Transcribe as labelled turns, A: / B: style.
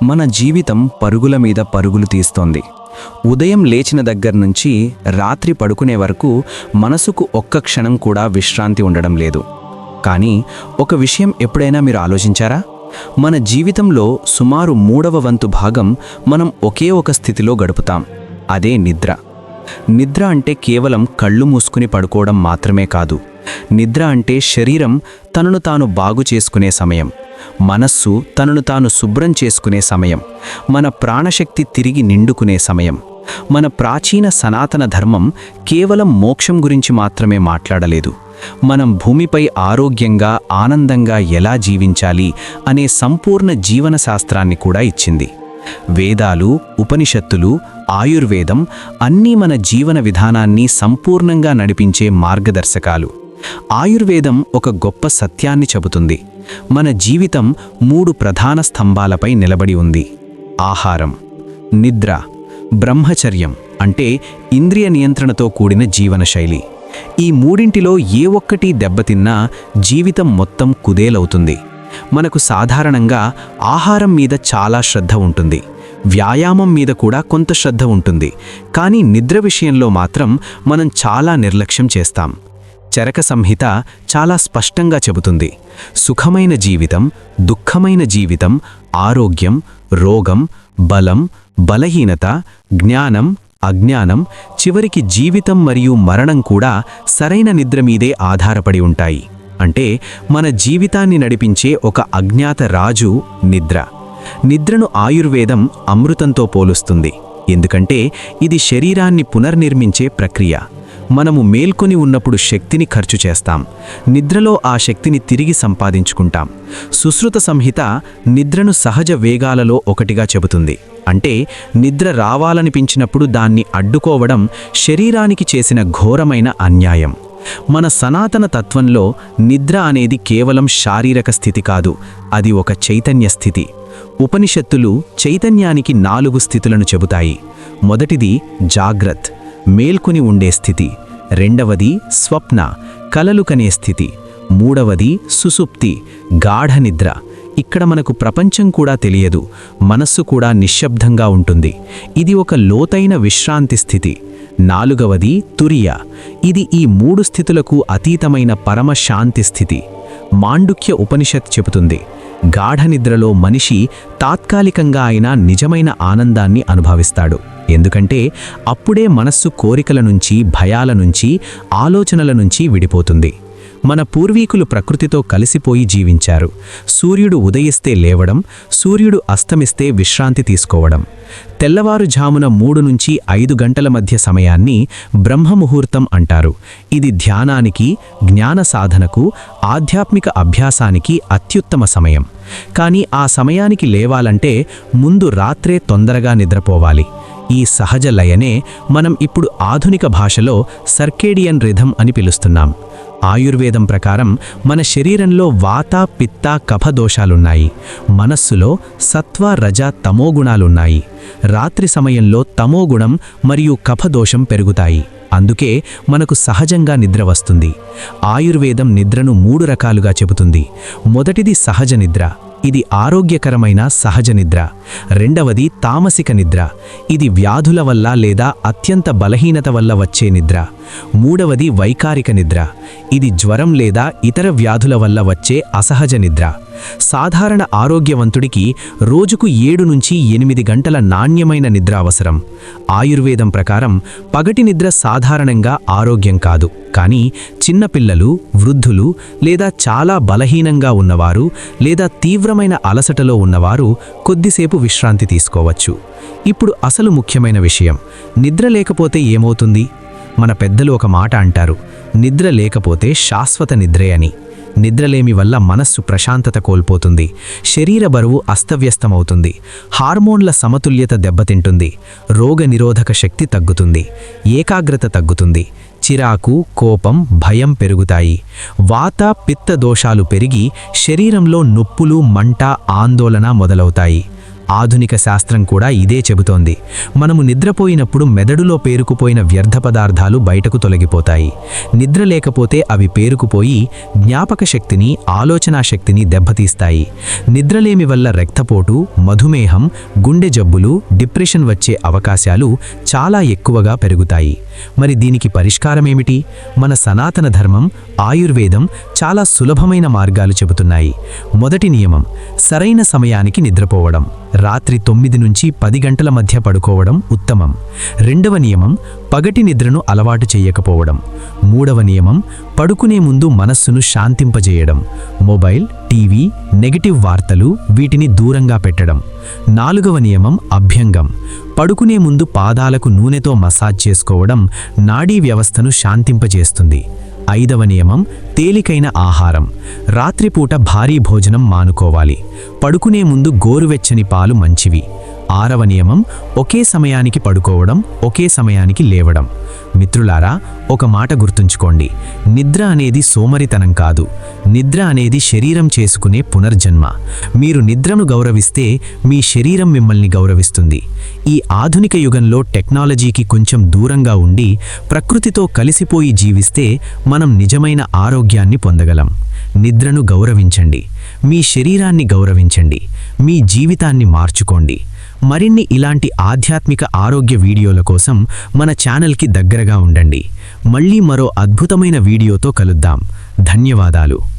A: మన జీవితం పరుగుల మీద పరుగులు తీస్తోంది. ఉదయం లేచిన దగ్గర్నుంచి రాత్రి పడుకునే వరకు మనసుకు ఒక్క క్షణం కూడా విశ్రాంతి ఉండడం లేదు. కానీ ఒక విషయం ఎప్పుడైనా మీరు ఆలోచించారా? మన జీవితంలో సుమారు 3వ వంతు భాగం మనం ఒకే ఒక స్థితిలో గడుపుతాం. అదే నిద్ర. నిద్ర అంటే కేవలం కళ్ళు మూసుకుని పడుకోవడం మాత్రమే కాదు. నిద్ర అంటే శరీరం తనను తాను బాగు చేసుకునే సమయం, మనస్సు తనను తాను శుభ్రం చేసుకునే సమయం, మన ప్రాణశక్తి తిరిగి నిండుకునే సమయం. మన ప్రాచీన సనాతన ధర్మం కేవలం మోక్షం గురించి మాత్రమే మాట్లాడలేదు. మనం భూమిపై ఆరోగ్యంగా ఆనందంగా ఎలా జీవించాలి అనే సంపూర్ణ జీవన శాస్త్రాన్ని కూడా ఇచ్చింది. వేదాలు, ఉపనిషత్తులు, ఆయుర్వేదం అన్నీ మన జీవన విధానాన్ని సంపూర్ణంగా నడిపించే మార్గదర్శకాలు. ఆయుర్వేదం ఒక గొప్ప సత్యాన్ని చెబుతుంది. మన జీవితం 3 ప్రధాన స్తంభాలపై నిలబడి ఉంది: ఆహారం, నిద్ర, బ్రహ్మచర్యం అంటే ఇంద్రియ నియంత్రణతో కూడిన జీవనశైలి. ఈ మూడింటిలో ఏ ఒక్కటి దెబ్బతిన్నా జీవితం మొత్తం కుదేలవుతుంది. మనకు సాధారణంగా ఆహారం మీద చాలా శ్రద్ధ ఉంటుంది, వ్యాయామం మీద కూడా కొంత శ్రద్ధ ఉంటుంది. కానీ నిద్ర విషయంలో మాత్రం మనం చాలా నిర్లక్ష్యం చేస్తాం. చరక సంహిత చాలా స్పష్టంగా చెబుతుంది: సుఖమైన జీవితం, దుఃఖమైన జీవితం, ఆరోగ్యం, రోగం, బలం, బలహీనత, జ్ఞానం, అజ్ఞానం, చివరికి జీవితం మరియు మరణం కూడా సరైన నిద్ర మీదే ఆధారపడి ఉంటాయి. అంటే మన జీవితాన్ని నడిపించే ఒక అజ్ఞాత రాజు నిద్ర. నిద్రను ఆయుర్వేదం అమృతంతో పోలుస్తుంది. ఎందుకంటే ఇది శరీరాన్ని పునర్నిర్మించే ప్రక్రియ. మనము మేల్కొని ఉన్నప్పుడు శక్తిని ఖర్చు చేస్తాం, నిద్రలో ఆ శక్తిని తిరిగి సంపాదించుకుంటాం. సుశ్రుత సంహిత నిద్రను సహజ వేగాలలో ఒకటిగా చెబుతుంది. అంటే నిద్ర రావాలనిపించినప్పుడు దాన్ని అడ్డుకోవడం శరీరానికి చేసిన ఘోరమైన అన్యాయం. మన సనాతన తత్వంలో నిద్ర అనేది కేవలం శారీరక స్థితి కాదు, అది ఒక చైతన్య స్థితి. ఉపనిషత్తులు చైతన్యానికి 4 స్థితులను చెబుతాయి. మొదటిది జాగ్రత్, మేల్కొని ఉండే స్థితి. రెండవది స్వప్న, కలలు కనే స్థితి. మూడవది సుసుప్తి, గాఢ నిద్ర. ఇక్కడ మనకు ప్రపంచం కూడా తెలియదు, మనస్సు కూడా నిశ్శబ్దంగా ఉంటుంది. ఇది ఒక లోతైన విశ్రాంతి స్థితి. నాలుగవది తురియ. ఇది ఈ 3 స్థితులకు అతీతమైన పరమశాంతి స్థితి. మాండుక్య ఉపనిషత్ చెబుతుంది: గాఢ నిద్రలో మనిషి తాత్కాలికంగా అయినా నిజమైన ఆనందాన్ని అనుభవిస్తాడు. ఎందుకంటే అప్పుడే మనస్సు కోరికల నుంచి, భయాల నుంచి, ఆలోచనల నుంచి విడిపోతుంది. మన పూర్వీకులు ప్రకృతితో కలిసిపోయి జీవించారు. సూర్యుడు ఉదయిస్తే లేవడం, సూర్యుడు అస్తమిస్తే విశ్రాంతి తీసుకోవడం. తెల్లవారుజామున 3 నుంచి 5 గంటల మధ్య సమయాన్ని బ్రహ్మముహూర్తం అంటారు. ఇది ధ్యానానికి, జ్ఞాన సాధనకు, ఆధ్యాత్మిక అభ్యాసానికి అత్యుత్తమ సమయం. కానీ ఆ సమయానికి లేవాలంటే ముందు రాత్రే తొందరగా నిద్రపోవాలి. ఈ సహజ లయనే మనం ఇప్పుడు ఆధునిక భాషలో సర్కేడియన్ రిథం అని పిలుస్తున్నాం. ఆయుర్వేదం ప్రకారం మన శరీరంలో వాత, పిత్త, కఫ దోషాలున్నాయి. మనస్సులో సత్వ, రజ, తమో గుణాలున్నాయి. రాత్రి సమయంలో తమోగుణం మరియు కఫ దోషం పెరుగుతాయి. అందుకే మనకు సహజంగా నిద్ర వస్తుంది. ఆయుర్వేదం నిద్రను 3 రకాలుగా చెబుతుంది. మొదటిది సహజ నిద్ర. ఇది ఆరోగ్యకరమైన సహజ నిద్ర. రెండవది తామసిక నిద్ర. ఇది వ్యాధుల వల్ల లేదా అత్యంత బలహీనత వల్ల వచ్చే నిద్ర. మూడవది వైకారిక నిద్ర. ఇది జ్వరం లేదా ఇతర వ్యాధుల వల్ల వచ్చే అసహజ నిద్ర. సాధారణ ఆరోగ్యవంతుడికి రోజుకు 7 నుంచి 8 గంటల నాణ్యమైన నిద్ర అవసరం. ఆయుర్వేదం ప్రకారం పగటి నిద్ర సాధారణంగా ఆరోగ్యం కాదు. కానీ చిన్నపిల్లలు, వృద్ధులు లేదా చాలా బలహీనంగా ఉన్నవారు లేదా తీవ్రమైన అలసటలో ఉన్నవారు కొద్దిసేపు విశ్రాంతి తీసుకోవచ్చు. ఇప్పుడు అసలు ముఖ్యమైన విషయం: నిద్ర లేకపోతే ఏమవుతుంది? మన పెద్దలు ఒక మాట అంటారు: నిద్ర లేకపోతే శాశ్వత నిద్రే అని. నిద్రలేమి వల్ల మనస్సు ప్రశాంతత కోల్పోతుంది, శరీర బరువు అస్తవ్యస్తమవుతుంది, హార్మోన్ల సమతుల్యత దెబ్బతింటుంది, రోగ నిరోధక శక్తి తగ్గుతుంది, ఏకాగ్రత తగ్గుతుంది, చిరాకు, కోపం, భయం పెరుగుతాయి. వాత, పిత్త దోషాలు పెరిగి శరీరంలో నొప్పులు, మంట, ఆందోళన మొదలవుతాయి.
B: ఆధునిక శాస్త్రం కూడా ఇదే చెబుతోంది. మనము నిద్రపోయినప్పుడు మెదడులో పేరుకుపోయిన వ్యర్థ పదార్థాలు బయటకు తొలగిపోతాయి. నిద్ర లేకపోతే అవి పేరుకుపోయి జ్ఞాపక శక్తిని, ఆలోచనా శక్తిని దెబ్బతీస్తాయి. నిద్రలేమి వల్ల రక్తపోటు, మధుమేహం, గుండె జబ్బులు, డిప్రెషన్ వచ్చే అవకాశాలు చాలా ఎక్కువగా పెరుగుతాయి. మరి దీనికి పరిష్కారమేమిటి? మన సనాతన ధర్మం, ఆయుర్వేదం చాలా సులభమైన మార్గాలు చెబుతున్నాయి. మొదటి నియమం, సరైన సమయానికి నిద్రపోవడం. రాత్రి 9 నుంచి 10 గంటల మధ్య పడుకోవడం ఉత్తమం. రెండవ నియమం, పగటి నిద్రను అలవాటు చేయకపోవడం. మూడవ నియమం, పడుకునే ముందు మనస్సును శాంతింపజేయడం. మొబైల్, టీవీ, నెగటివ్ వార్తలు వీటిని దూరంగా పెట్టడం. నాలుగవ నియమం, అభ్యంగం. పడుకునే ముందు పాదాలకు నూనెతో మసాజ్ చేసుకోవడం నాడీ వ్యవస్థను శాంతింపజేస్తుంది. ఐదవ నియమం, తేలికైన ఆహారం. రాత్రిపూట భారీ భోజనం మానుకోవాలి. పడుకునే ముందు గోరువెచ్చని పాలు మంచివి. ఆరవ నియమం, ఒకే సమయానికి పడుకోవడం, ఒకే సమయానికి లేవడం. మిత్రులారా, ఒక మాట గుర్తుంచుకోండి. నిద్ర అనేది సోమరితనం కాదు. నిద్ర అనేది శరీరం చేసుకునే పునర్జన్మ. మీరు నిద్రను గౌరవిస్తే మీ శరీరం మిమ్మల్ని గౌరవిస్తుంది. ఈ ఆధునిక యుగంలో టెక్నాలజీకి కొంచెం దూరంగా ఉండి ప్రకృతితో కలిసిపోయి జీవిస్తే మనం నిజమైన ఆరోగ్యాన్ని పొందగలం. నిద్రను గౌరవించండి. మీ శరీరాన్ని గౌరవించండి. మీ జీవితాన్ని మార్చుకోండి. మరిన్ని ఇలాంటి ఆధ్యాత్మిక ఆరోగ్య వీడియోల కోసం మన ఛానల్కి దగ్గరగా ఉండండి. మళ్ళీ మరో అద్భుతమైన వీడియోతో కలుద్దాం. ధన్యవాదాలు.